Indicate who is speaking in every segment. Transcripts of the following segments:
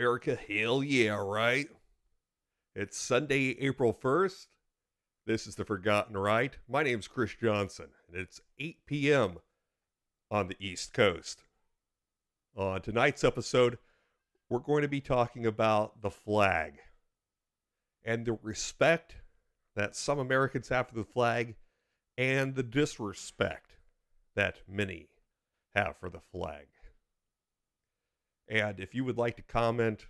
Speaker 1: America, hell yeah, right? It's Sunday, April 1st. This is The Forgotten Right. My name's Chris Johnson, and it's 8 p.m. on the East Coast. On tonight's episode, we're going to be talking about the flag and the respect that some Americans have for the flag and the disrespect that many have for the flag. And if you would like to comment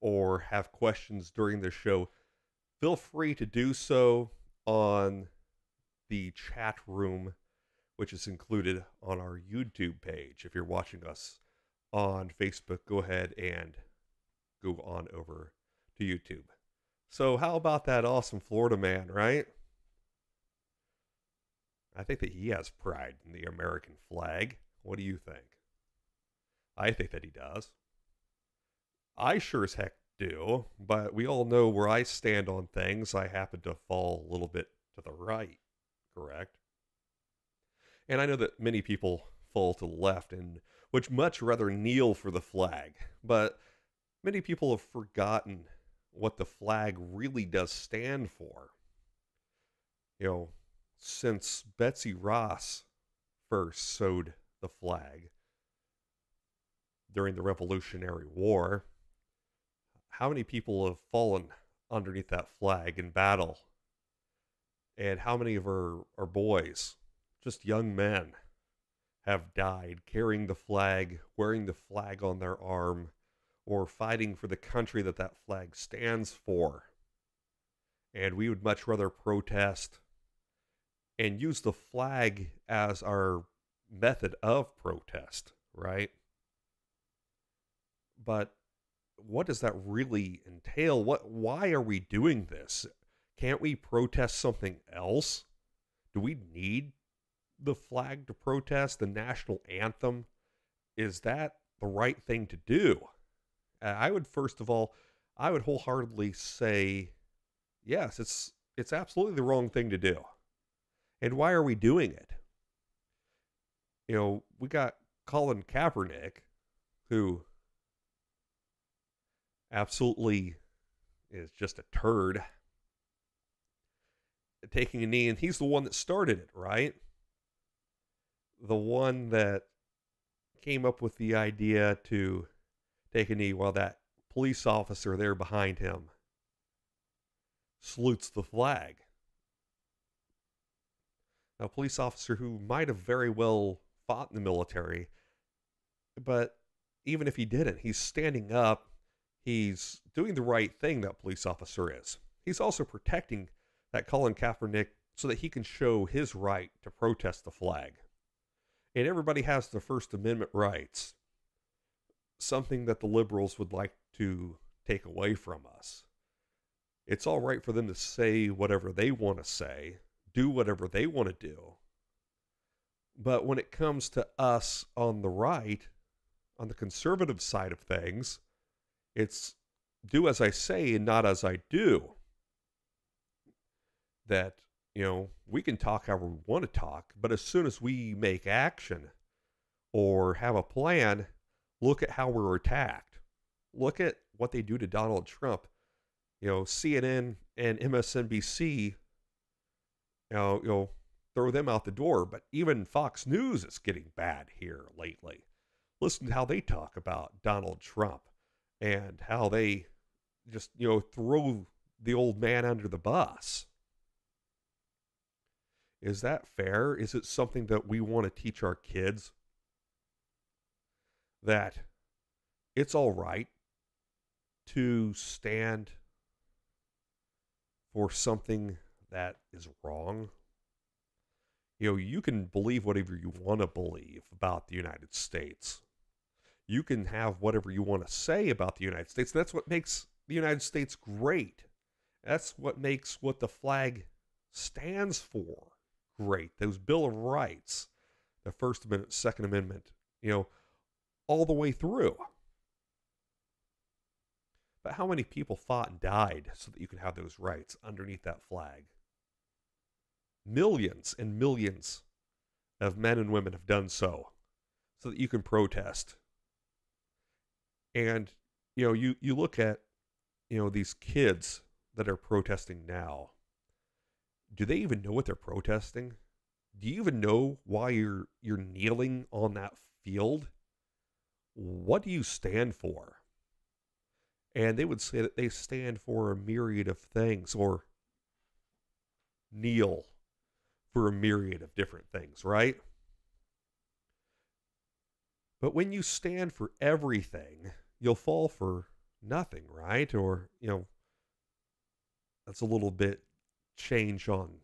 Speaker 1: or have questions during the show, feel free to do so on the chat room, which is included on our YouTube page. If you're watching us on Facebook, go ahead and go on over to YouTube. So how about that awesome Florida man, right? I think that he has pride in the American flag. What do you think? I think that he does. I sure as heck do, but we all know where I stand on things. I happen to fall a little bit to the right, correct? And I know that many people fall to the left and would much rather kneel for the flag, but many people have forgotten what the flag really does stand for. You know, since Betsy Ross first sewed the flag during the Revolutionary War, how many people have fallen underneath that flag in battle? And how many of our boys, just young men, have died carrying the flag, wearing the flag on their arm, or fighting for the country that that flag stands for? And we would much rather protest and use the flag as our method of protest, right? But what does that really entail? Why are we doing this? Can't we protest something else? Do we need the flag to protest the national anthem? Is that the right thing to do? I would wholeheartedly say, yes, it's absolutely the wrong thing to do. And why are we doing it? You know, we got Colin Kaepernick, who absolutely is just a turd, taking a knee, and he's the one that started it, right? The one that came up with the idea to take a knee while that police officer there behind him salutes the flag. A police officer who might have very well fought in the military, but even if he didn't, he's standing up. He's doing the right thing, that police officer is. He's also protecting that Colin Kaepernick so that he can show his right to protest the flag. And everybody has the First Amendment rights, something that the liberals would like to take away from us. It's all right for them to say whatever they want to say, do whatever they want to do. But when it comes to us on the right, on the conservative side of things, it's do as I say and not as I do. That, we can talk however we want to talk, but as soon as we make action or have a plan, look at how we're attacked. Look at what they do to Donald Trump. CNN and MSNBC, throw them out the door, but even Fox News is getting bad here lately. Listen to how they talk about Donald Trump and how they just, throw the old man under the bus. Is that fair? Is it something that we want to teach our kids? That it's all right to stand for something that is wrong? You can believe whatever you want to believe about the United States. You can have whatever you want to say about the United States. That's what makes the United States great. That's what makes what the flag stands for great. Those Bill of Rights, the First Amendment, Second Amendment, all the way through. But how many people fought and died so that you could have those rights underneath that flag? Millions and millions of men and women have done so that you can protest. And You look at, these kids that are protesting now. Do they even know what they're protesting? Do you even know why you're kneeling on that field? What do you stand for? And they would say that they stand for a myriad of things, or kneel for a myriad of different things, right? But when you stand for everything, you'll fall for nothing, right? Or, that's a little bit change on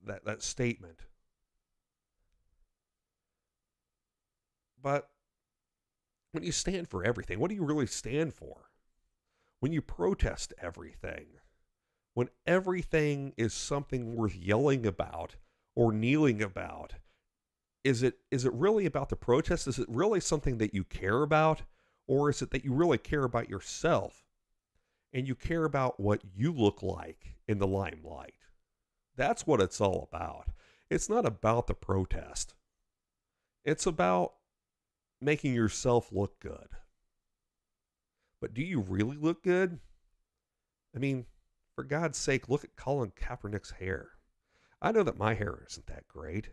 Speaker 1: that statement. But when you stand for everything, what do you really stand for? When you protest everything, when everything is something worth yelling about or kneeling about, is it really about the protest? Is it really something that you care about? Or is it that you really care about yourself and you care about what you look like in the limelight? That's what it's all about. It's not about the protest. It's about making yourself look good. But do you really look good? I mean, for God's sake, look at Colin Kaepernick's hair. I know that my hair isn't that great,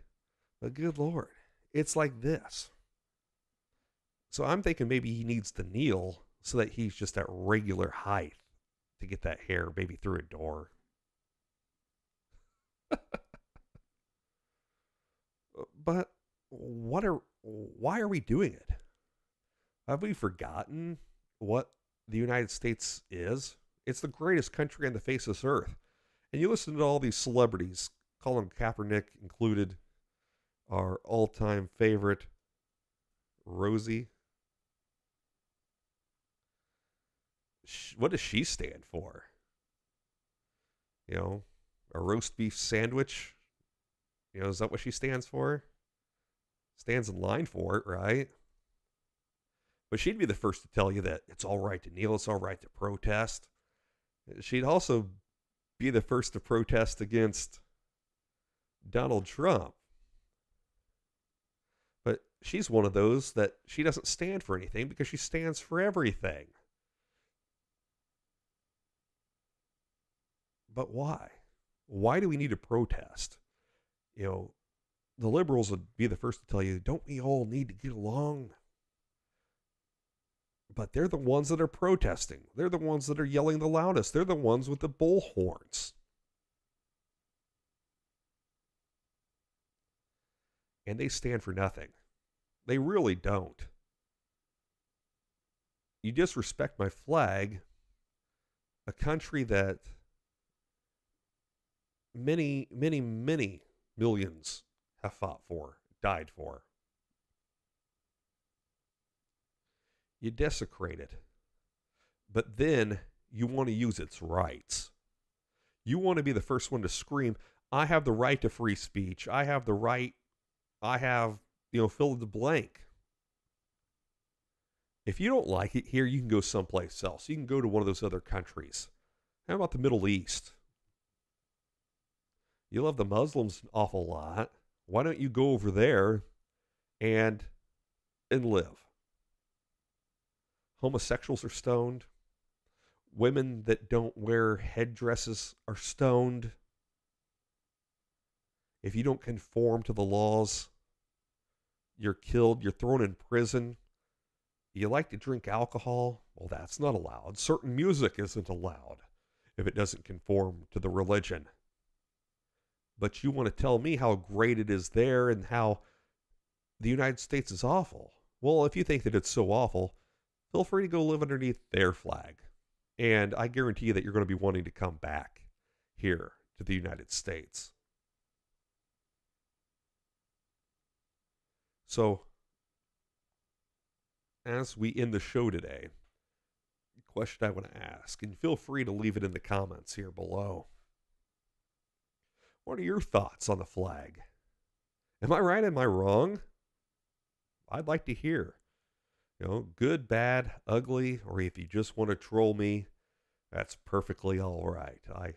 Speaker 1: but good Lord, it's like this. So I'm thinking maybe he needs to kneel so that he's just at regular height to get that hair maybe through a door. But why are we doing it? Have we forgotten what the United States is? It's the greatest country on the face of this earth. And you listen to all these celebrities, Colin Kaepernick included, our all-time favorite, Rosie. What does she stand for? A roast beef sandwich? Is that what she stands for? Stands in line for it, right? But she'd be the first to tell you that it's all right to kneel, it's all right to protest. She'd also be the first to protest against Donald Trump. But she's one of those that she doesn't stand for anything because she stands for everything. But why? Why do we need to protest? The liberals would be the first to tell you, don't we all need to get along? But they're the ones that are protesting. They're the ones that are yelling the loudest. They're the ones with the bullhorns. And they stand for nothing. They really don't. You disrespect my flag, a country that many, many, many millions have fought for, died for. You desecrate it. But then you want to use its rights. You want to be the first one to scream, I have the right to free speech. I have the right. I have, fill in the blank. If you don't like it here, you can go someplace else. You can go to one of those other countries. How about the Middle East? You love the Muslims an awful lot. Why don't you go over there and live? Homosexuals are stoned. Women that don't wear headdresses are stoned. If you don't conform to the laws, you're killed, you're thrown in prison. You like to drink alcohol? Well, that's not allowed. Certain music isn't allowed if it doesn't conform to the religion. But you want to tell me how great it is there and how the United States is awful. Well, if you think that it's so awful, feel free to go live underneath their flag. And I guarantee you that you're going to be wanting to come back here to the United States. So, as we end the show today, the question I want to ask, and feel free to leave it in the comments here below. What are your thoughts on the flag? Am I right? Am I wrong? I'd like to hear. Good, bad, ugly, or if you just want to troll me, that's perfectly all right. I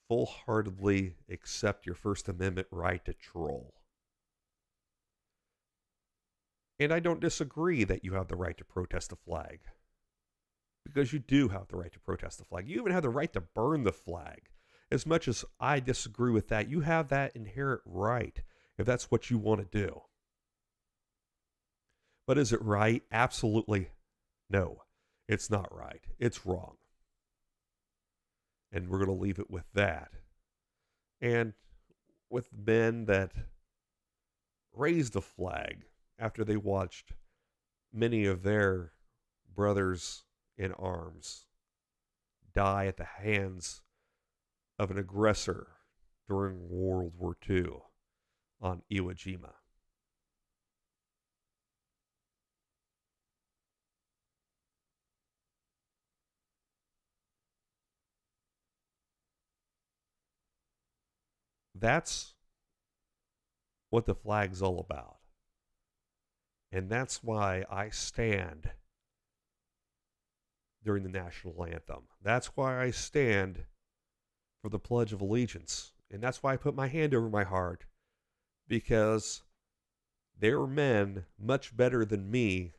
Speaker 1: full-heartedly accept your First Amendment right to troll. And I don't disagree that you have the right to protest the flag, because you do have the right to protest the flag. You even have the right to burn the flag. As much as I disagree with that, you have that inherent right if that's what you want to do. But is it right? Absolutely no. It's not right. It's wrong. And we're going to leave it with that. And with men that raised the flag after they watched many of their brothers in arms die at the hands of an aggressor during World War II on Iwo Jima. That's what the flag's all about. And that's why I stand during the national anthem. That's why I stand for the Pledge of Allegiance. And that's why I put my hand over my heart, because there were men much better than me,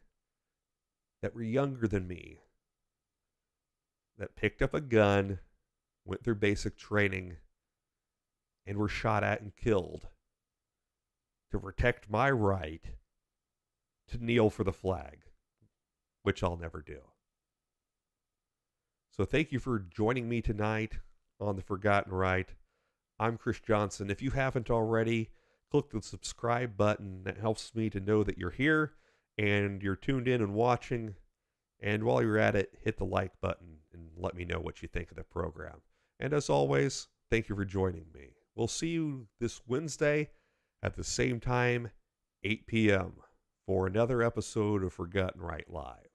Speaker 1: that were younger than me, that picked up a gun, went through basic training, and were shot at and killed to protect my right to kneel for the flag, which I'll never do. So thank you for joining me tonight on The Forgotten Right. I'm Chris Johnson. If you haven't already, click the subscribe button. That helps me to know that you're here and you're tuned in and watching. And while you're at it, hit the like button and let me know what you think of the program. And as always, thank you for joining me. We'll see you this Wednesday at the same time, 8 p.m., for another episode of Forgotten Right Live.